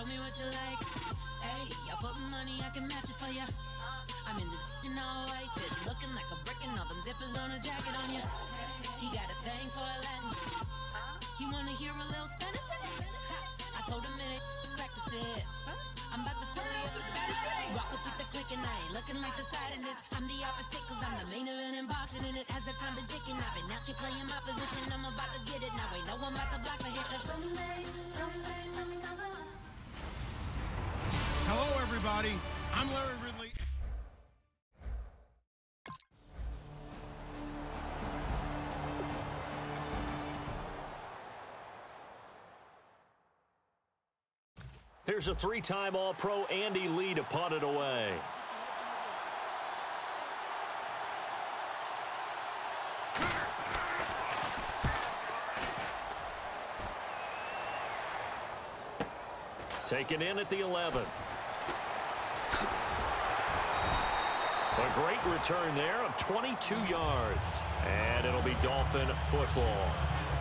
Show me what you like. Hey, y'all put money, I can match it for ya. I'm in this in all white fit, looking like a brick and all them zippers on a jacket on ya. He got a thing for a Latin. He wanna hear a little Spanish in it. I told him it ain't practice it. I'm about to fill you up with status. Rock up with the click and I ain't looking like the side in this. I'm the opposite cause I'm the main event in boxing and it has the time been ticking. I've been out here playing my position. I'm about to get it now. Ain't no one about to block my hit cause someday something comes along. Hello everybody, I'm Larry Ridley. Here's a three-time All-Pro Andy Lee to punt it away. Taken in at the 11. A great return there of 22 yards. And it'll be Dolphin football.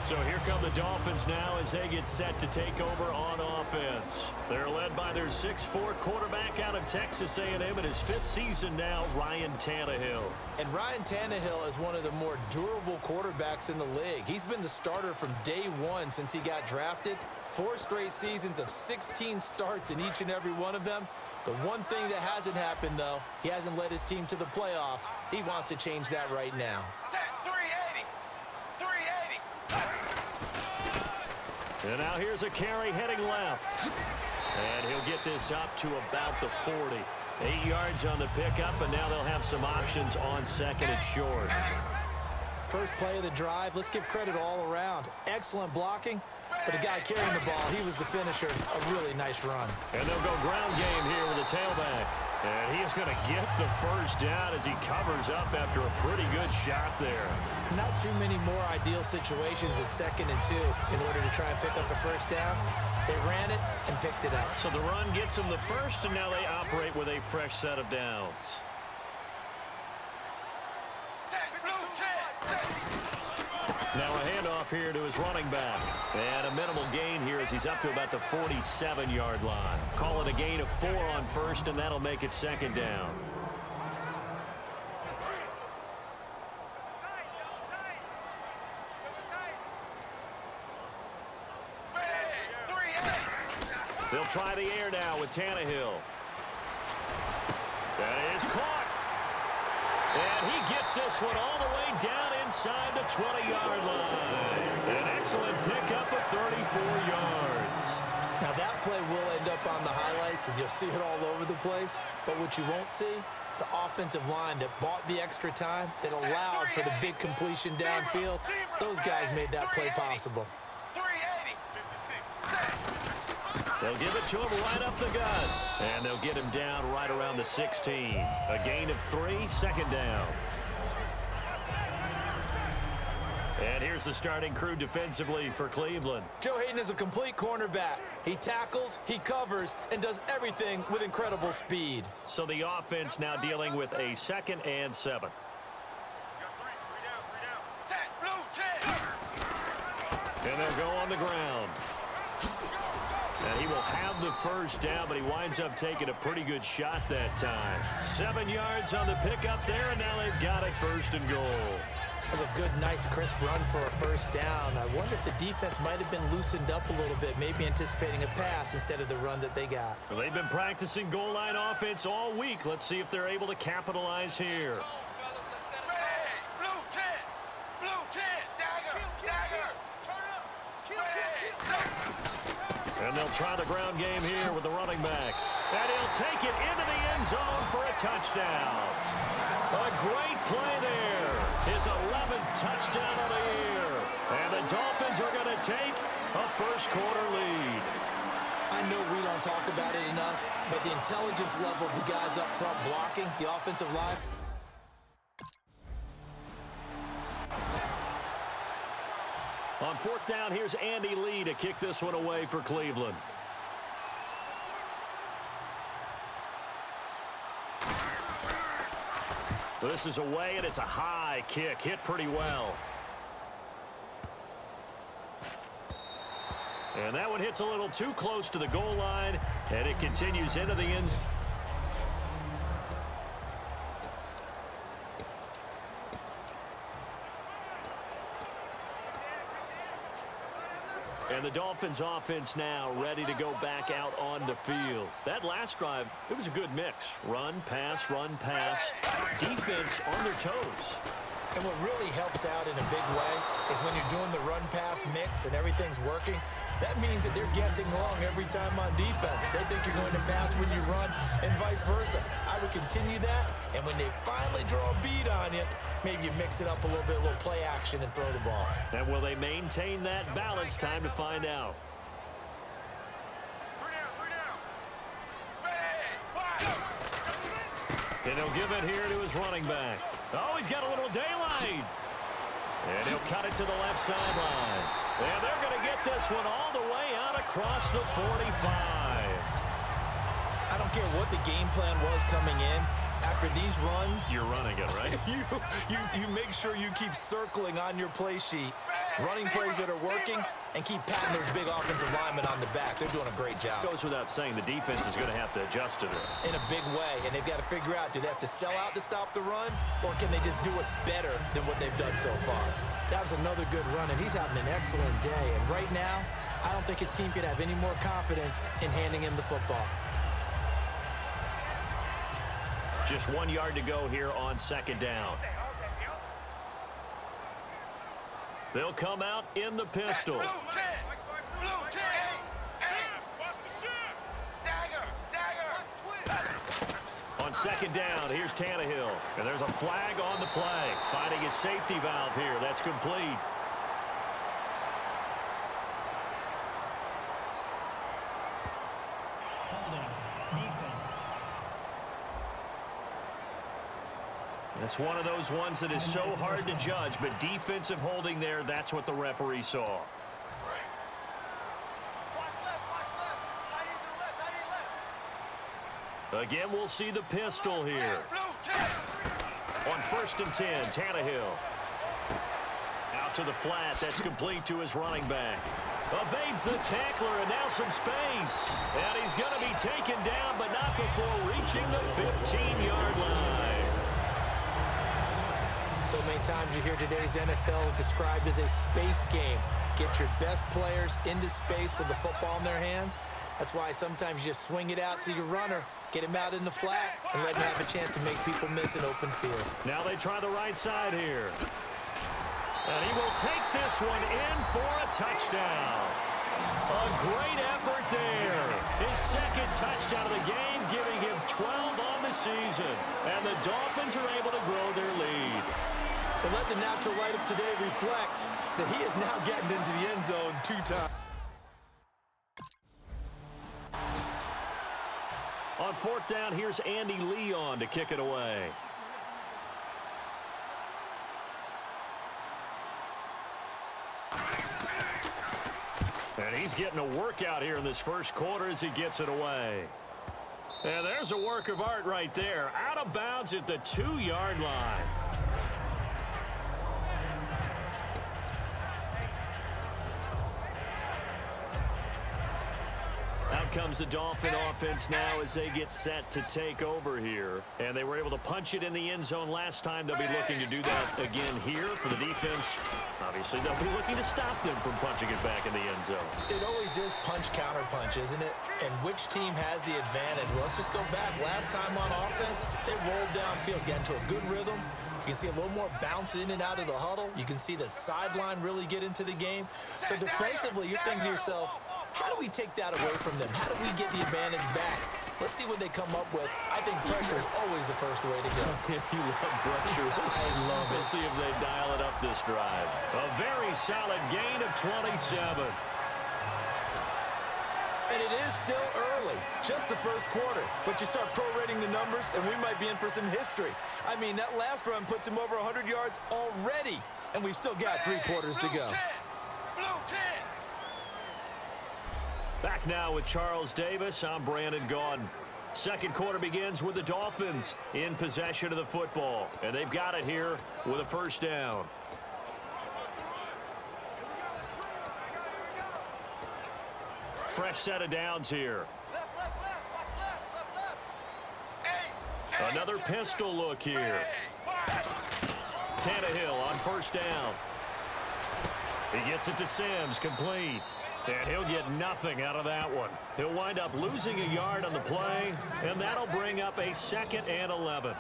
So here come the Dolphins now as they get set to take over on offense. They're led by their 6'4" quarterback out of Texas A&M in his 5th season now, Ryan Tannehill. And Ryan Tannehill is one of the more durable quarterbacks in the league. He's been the starter from day one since he got drafted. 4 straight seasons of 16 starts in each and every one of them. The one thing that hasn't happened, though, he hasn't led his team to the playoff. He wants to change that right now. And now here's a carry heading left. And he'll get this up to about the 40. 8 yards on the pickup, and now they'll have some options on second and short. First play of the drive, let's give credit all around. Excellent blocking, but the guy carrying the ball, he was the finisher. A really nice run. And they'll go ground game here with the tailback. And he is going to get the first down as he covers up after a pretty good shot there. Not too many more ideal situations at 2nd and 2 in order to try and pick up a first down. They ran it and picked it up. So the run gets them the first, and now they operate with a fresh set of downs. Now a handoff here to his running back. And a minimal gain here as he's up to about the 47-yard line. Call it a gain of 4 on first, and that'll make it 2nd down. They'll try the air now with Tannehill. That is caught. And he gets this one all the way down inside the 20-yard line. An excellent pickup of 34 yards. Now that play will end up on the highlights, and you'll see it all over the place. But what you won't see, the offensive line that bought the extra time, that allowed for the big completion downfield, those guys made that play possible. They'll give it to him right up the gut. And they'll get him down right around the 16. A gain of 3, 2nd down. And here's the starting crew defensively for Cleveland. Joe Hayden is a complete cornerback. He tackles, he covers, and does everything with incredible speed. So the offense now dealing with a 2nd and 7. And they'll go on the ground. And he will have the first down, but he winds up taking a pretty good shot that time. 7 yards on the pickup there, and now they've got it 1st and goal. That was a good, nice, crisp run for a first down. I wonder if the defense might have been loosened up a little bit, maybe anticipating a pass instead of the run that they got. Well, they've been practicing goal line offense all week. Let's see if they're able to capitalize here. And they'll try the ground game here with the running back. And he'll take it into the end zone for a touchdown. A great play there. His 11th touchdown of the year. And the Dolphins are going to take a first-quarter lead. I know we don't talk about it enough, but the intelligence level of the guys up front blocking, the offensive line. On 4th down, here's Andy Lee to kick this one away for Cleveland. This is away, and it's a high kick. Hit pretty well. And that one hits a little too close to the goal line, and it continues into the end. And the Dolphins offense now ready to go back out on the field. That last drive, it was a good mix. Run, pass, defense on their toes. And what really helps out in a big way is when you're doing the run-pass mix and everything's working, that means that they're guessing wrong every time on defense. They think you're going to pass when you run and vice versa. I would continue that, and when they finally draw a bead on you, maybe you mix it up a little bit, a little play action and throw the ball. And will they maintain that balance? Time to find out. And he'll give it here to his running back. Oh, he's got a little daylight. And he'll cut it to the left sideline. And they're going to get this one all the way out across the 45. I don't care what the game plan was coming in. After these runs, you're running it, right? you make sure you keep circling on your play sheet, running plays that are working, and keep patting those big offensive linemen on the back. They're doing a great job. Goes without saying the defense is going to have to adjust to it. In a big way, and they've got to figure out, do they have to sell out to stop the run, or can they just do it better than what they've done so far? That was another good run, and he's having an excellent day. And right now, I don't think his team could have any more confidence in handing him the football. Just 1 yard to go here on second down. They'll come out in the pistol. On second down, here's Tannehill. And there's a flag on the play. Finding his safety valve here. That's complete. It's one of those ones that is so hard to judge, but defensive holding there, that's what the referee saw. Again, we'll see the pistol here. On 1st and 10, Tannehill. Out to the flat, that's complete to his running back. Evades the tackler, and now some space. And he's going to be taken down, but not before reaching the 15-yard line. So many times you hear today's NFL described as a space game. Get your best players into space with the football in their hands. That's why sometimes you just swing it out to your runner, get him out in the flat, and let him have a chance to make people miss an open field. Now they try the right side here. And he will take this one in for a touchdown. A great effort there. His second touchdown of the game, giving him 12 on the season. And the Dolphins are able to grow their lead. But let the natural light of today reflect that he is now getting into the end zone 2 times. On 4th down, here's Andy Leon to kick it away. And he's getting a workout here in this first quarter as he gets it away. And there's a work of art right there. Out of bounds at the 2-yard line. Out comes the Dolphin offense now as they get set to take over here. And they were able to punch it in the end zone last time. They'll be looking to do that again here for the defense. Obviously, they'll be looking to stop them from punching it back in the end zone. It always is punch-counter-punch, isn't it? And which team has the advantage? Well, let's just go back. Last time on offense, they rolled downfield, get into a good rhythm. You can see a little more bounce in and out of the huddle. You can see the sideline really get into the game. So defensively, you're thinking to yourself, how do we take that away from them? How do we get the advantage back? Let's see what they come up with. I think pressure is always the first way to go. You love pressure. I love it. We'll see if they dial it up this drive. A very solid gain of 27. And it is still early, just the first quarter. But you start prorating the numbers, and we might be in for some history. I mean, that last run puts him over 100 yards already, and we've still got 3 quarters to go. Back now with Charles Davis. I'm Brandon Gaudin. Second quarter begins with the Dolphins in possession of the football. And they've got it here with a first down. fresh set of downs here. Another pistol look here. Tannehill on first down. He gets it to Sims, complete. And he'll get nothing out of that one. He'll wind up losing a yard on the play, and that'll bring up a 2nd and 11.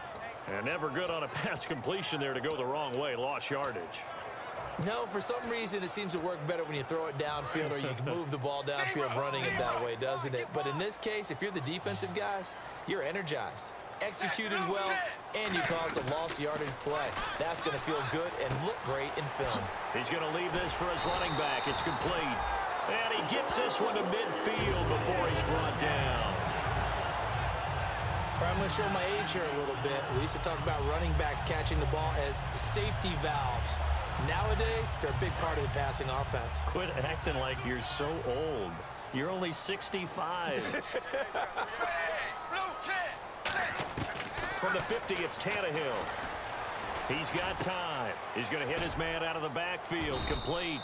And never good on a pass completion there to go the wrong way. Lost yardage. No, for some reason, it seems to work better when you throw it downfield or you can move the ball downfield running it that way, doesn't it? But in this case, if you're the defensive guys, you're energized, executed well, and you caused a lost yardage play. That's going to feel good and look great in film. He's going to leave this for his running back. It's complete. And he gets this one to midfield before he's brought down. I'm going to show my age here a little bit. We used to talk about running backs catching the ball as safety valves. Nowadays, they're a big part of the passing offense. Quit acting like you're so old. You're only 65. From the 50, it's Tannehill. He's got time. He's going to hit his man out of the backfield, complete.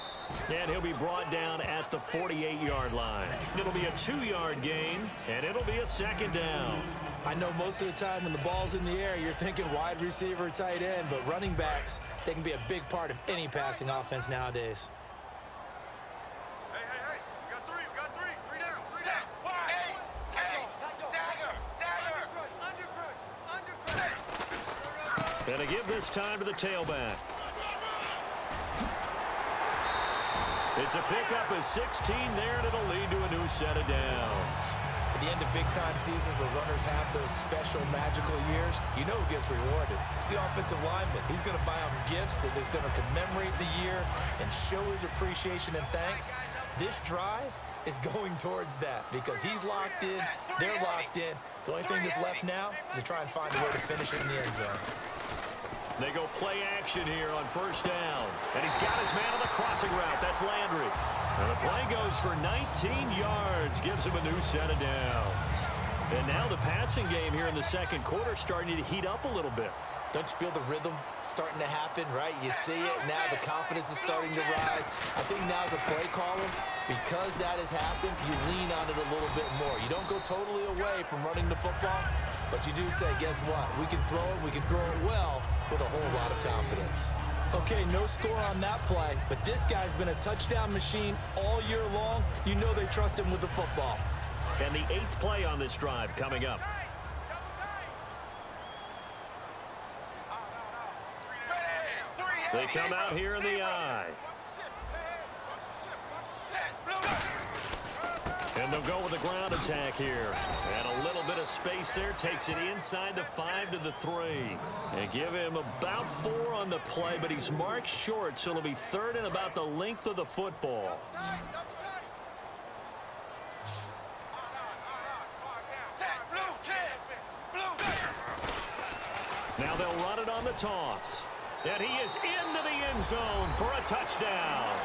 And he'll be brought down at the 48-yard line. It'll be a 2-yard gain, and it'll be a 2nd down. I know most of the time when the ball's in the air, you're thinking wide receiver, tight end, but running backs, they can be a big part of any passing offense nowadays. Hey, we got three. Three down. And to give this time to the tailback. It's a pickup of 16 there, and it'll lead to a new set of downs. At the end of big-time seasons where runners have those special magical years, you know who gets rewarded. It's the offensive lineman. He's going to buy them gifts that is going to commemorate the year and show his appreciation and thanks. This drive is going towards that because he's locked in, they're locked in. The only thing that's left now is to try and find a way to finish it in the end zone. They go play action here on first down. And he's got his man on the crossing route. That's Landry. And the play goes for 19 yards. Gives him a new set of downs. And now the passing game here in the second quarter starting to heat up a little bit. Don't you feel the rhythm starting to happen, right? You see it. Now the confidence is starting to rise. I think now as a play caller, because that has happened, you lean on it a little bit more. You don't go totally away from running the football, but you do say, guess what? We can throw it well with a whole lot of confidence. Okay, no score on that play, but this guy's been a touchdown machine all year long. You know they trust him with the football. And the 8th play on this drive coming up. They come out here in the eye. And they'll go with the ground attack here. And a little bit of space there. Takes it inside the 5 to the 3. And give him about 4 on the play, but he's marked short, so it'll be 3rd and about the length of the football. Now they'll run it on the toss. And he is into the end zone for a touchdown.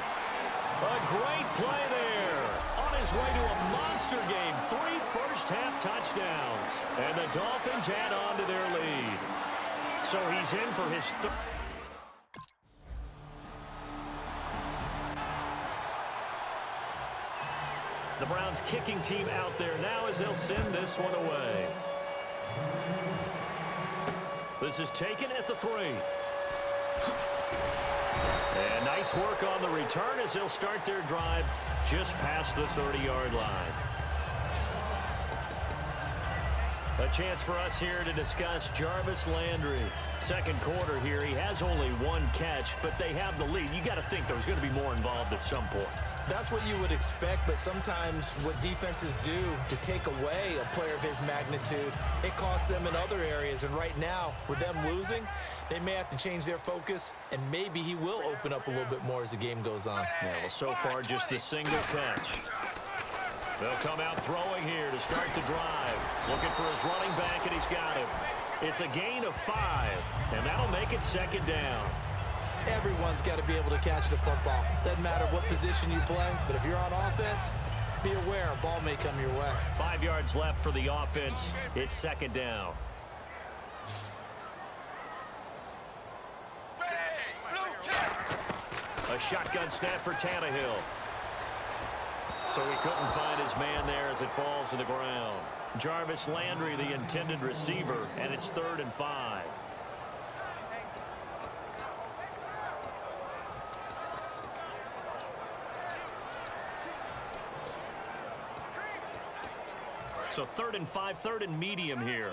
A great play there. On his way to a monster game. 3 first-half touchdowns. And the Dolphins add on to their lead. So he's in for his third. The Browns kicking team out there now as they'll send this one away. This is taken at the 3. And nice work on the return as they'll start their drive just past the 30-yard line. A chance for us here to discuss Jarvis Landry. Second quarter here, he has only 1 catch, but they have the lead. You got to think there's going to be more involved at some point. That's what you would expect, but sometimes what defenses do to take away a player of his magnitude, it costs them in other areas. And right now, with them losing, they may have to change their focus, and maybe he will open up a little bit more as the game goes on. Yeah, well, so far, just the single catch. They'll come out throwing here to start the drive. Looking for his running back, and he's got him. It's a gain of 5, and that'll make it 2nd down. Everyone's got to be able to catch the football. Doesn't matter what position you play, but if you're on offense, be aware a ball may come your way. 5 yards left for the offense. It's 2nd down. A shotgun snap for Tannehill. So he couldn't find his man there as it falls to the ground. Jarvis Landry, the intended receiver, and it's 3rd and 5. So 3rd and 5, 3rd and medium here.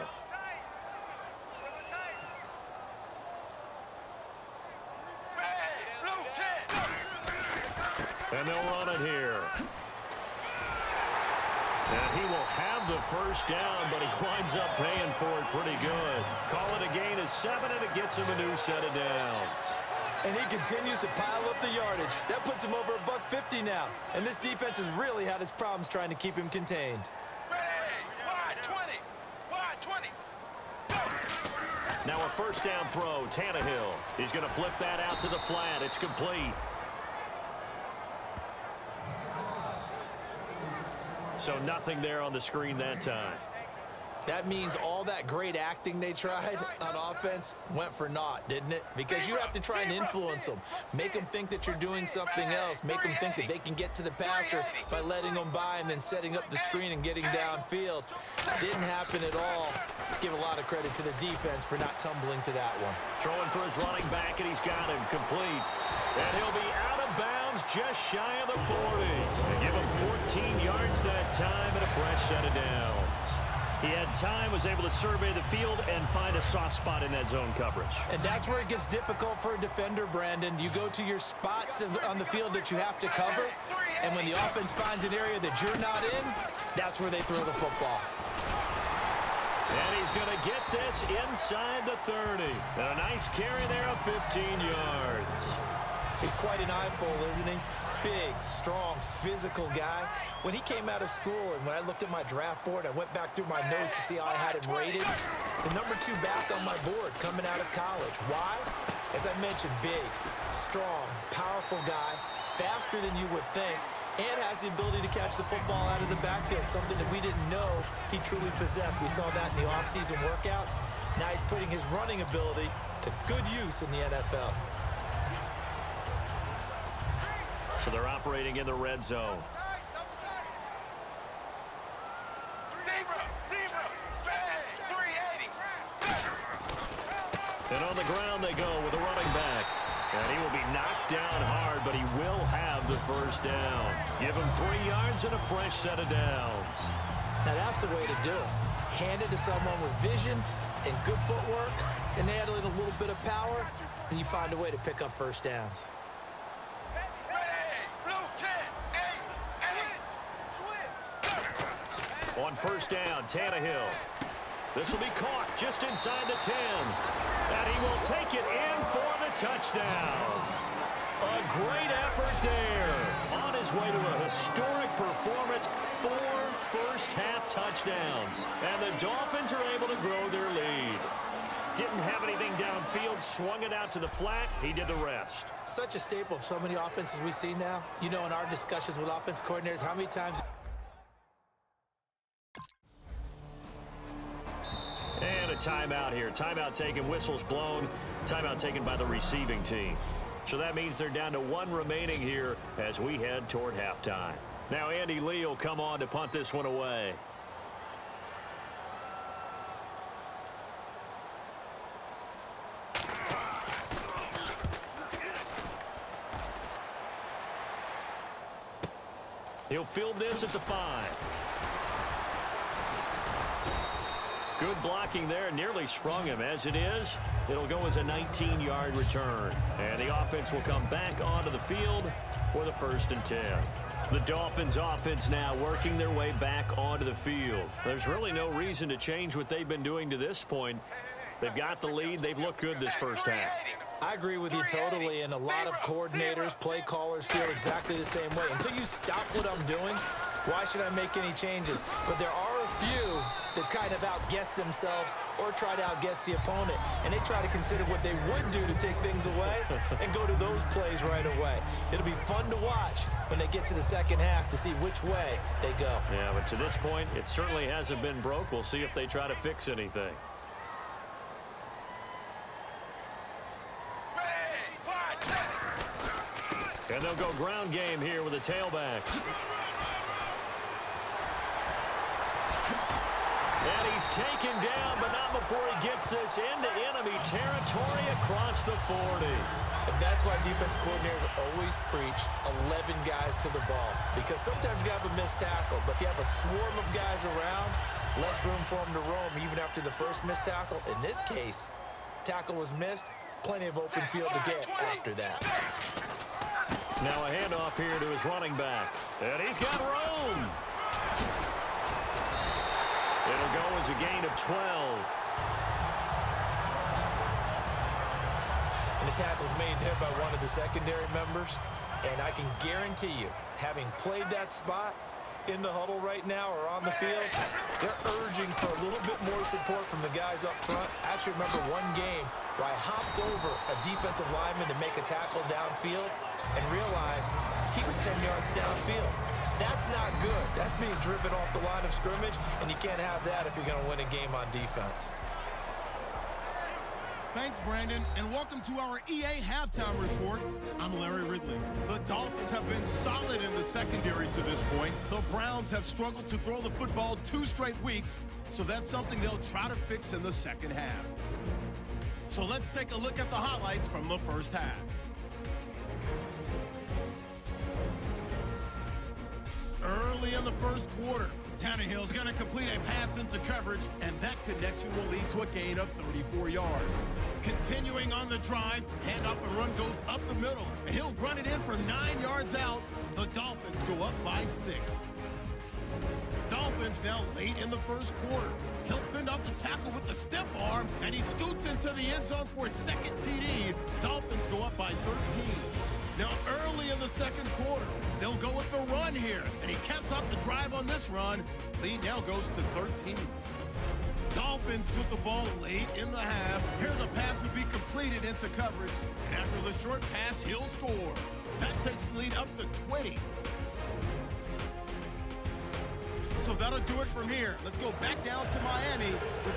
And they'll run it here. And he will have the first down, but he winds up paying for it pretty good. Call it a gain of 7, and it gets him a new set of downs. And he continues to pile up the yardage. That puts him over $150 now. And this defense has really had its problems trying to keep him contained. Now a first down throw, Tannehill. He's going to flip that out to the flat. It's complete. So nothing there on the screen that time. That means all that great acting they tried on offense went for naught, didn't it? Because you have to try and influence them. Make them think that you're doing something else. Make them think that they can get to the passer by letting them by and then setting up the screen and getting downfield. Didn't happen at all. Give a lot of credit to the defense for not tumbling to that one. Throwing for his running back, and he's got him complete. And he'll be out of bounds just shy of the 40. They give him 14 yards that time and a fresh set of downs. He had time, was able to survey the field and find a soft spot in that zone coverage. And that's where it gets difficult for a defender, Brandon. You go to your spots on the field that you have to cover, and when the offense finds an area that you're not in, that's where they throw the football. And he's going to get this inside the 30. And a nice carry there of 15 yards. He's quite an eyeful, isn't he? Big, strong, physical guy. When he came out of school and when I looked at my draft board, I went back through my notes to see how I had him rated. The number 2 back on my board coming out of college. Why? As I mentioned, big, strong, powerful guy, faster than you would think, and has the ability to catch the football out of the backfield, something that we didn't know he truly possessed. We saw that in the offseason workouts. Now he's putting his running ability to good use in the NFL. So they're operating in the red zone. And on the ground they go with a running back. And he will be knocked down hard, but he will have the first down. Give him 3 yards and a fresh set of downs. Now that's the way to do it. Hand it to someone with vision and good footwork, and add in a little bit of power, and you find a way to pick up first downs. On first down, Tannehill. This will be caught just inside the 10. And he will take it in for the touchdown. A great effort there. On his way to a historic performance, 4 first-half touchdowns. And the Dolphins are able to grow their lead. Didn't have anything downfield, swung it out to the flat. He did the rest. Such a staple of so many offenses we see now. You know, in our discussions with offense coordinators, how many times... And a timeout here. Timeout taken, whistles blown. Timeout taken by the receiving team. So that means they're down to 1 remaining here as we head toward halftime. Now Andy Lee will come on to punt this one away. He'll field this at the 5. Good blocking there, nearly sprung him. As it is, it'll go as a 19-yard return. And the offense will come back onto the field for the 1st and 10. The Dolphins offense now working their way back onto the field. There's really no reason to change what they've been doing to this point. They've got the lead. They've looked good this first half. I agree with you totally, and a lot of coordinators, play callers feel exactly the same way. Until you stop what I'm doing, why should I make any changes? But there are a few that kind of outguess themselves or try to outguess the opponent, and they try to consider what they would do to take things away and go to those plays right away. It'll be fun to watch when they get to the second half to see which way they go. Yeah, but to this point, it certainly hasn't been broke. We'll see if they try to fix anything. And they'll go ground game here with a tailback. And he's taken down, but not before he gets this into enemy territory across the 40. And that's why defense coordinators always preach 11 guys to the ball. Because sometimes you have a missed tackle, but if you have a swarm of guys around, less room for them to roam even after the first missed tackle. In this case, tackle was missed, plenty of open field to get after that. Now a handoff here to his running back. And he's got room. It'll go as a gain of 12. And the tackle's made there by one of the secondary members. And I can guarantee you, having played that spot in the huddle right now or on the field, they're urging for a little bit more support from the guys up front. I actually remember one game where I hopped over a defensive lineman to make a tackle downfield and realized he was 10 yards downfield. That's not good. That's being driven off the line of scrimmage, and you can't have that if you're going to win a game on defense. Thanks, Brandon, and welcome to our EA Halftime Report. I'm Larry Ridley. The Dolphins have been solid in the secondary to this point. The Browns have struggled to throw the football 2 straight weeks, so that's something they'll try to fix in the second half. So let's take a look at the highlights from the first half. Early in the first quarter, Tannehill's going to complete a pass into coverage, and that connection will lead to a gain of 34 yards. Continuing on the drive, handoff and run goes up the middle, and he'll run it in for 9 yards out. The Dolphins go up by 6. Dolphins now late in the first quarter. He'll fend off the tackle with the stiff arm, and he scoots into the end zone for a second TD. Dolphins go up by 13. Now, early in the second quarter, they'll go with the run here, and he caps off the drive on this run. Lead now goes to 13. Dolphins with the ball late in the half. Here the pass would be completed into coverage, and after the short pass, he'll score. That takes the lead up to 20. So that'll do it from here. Let's go back down to Miami with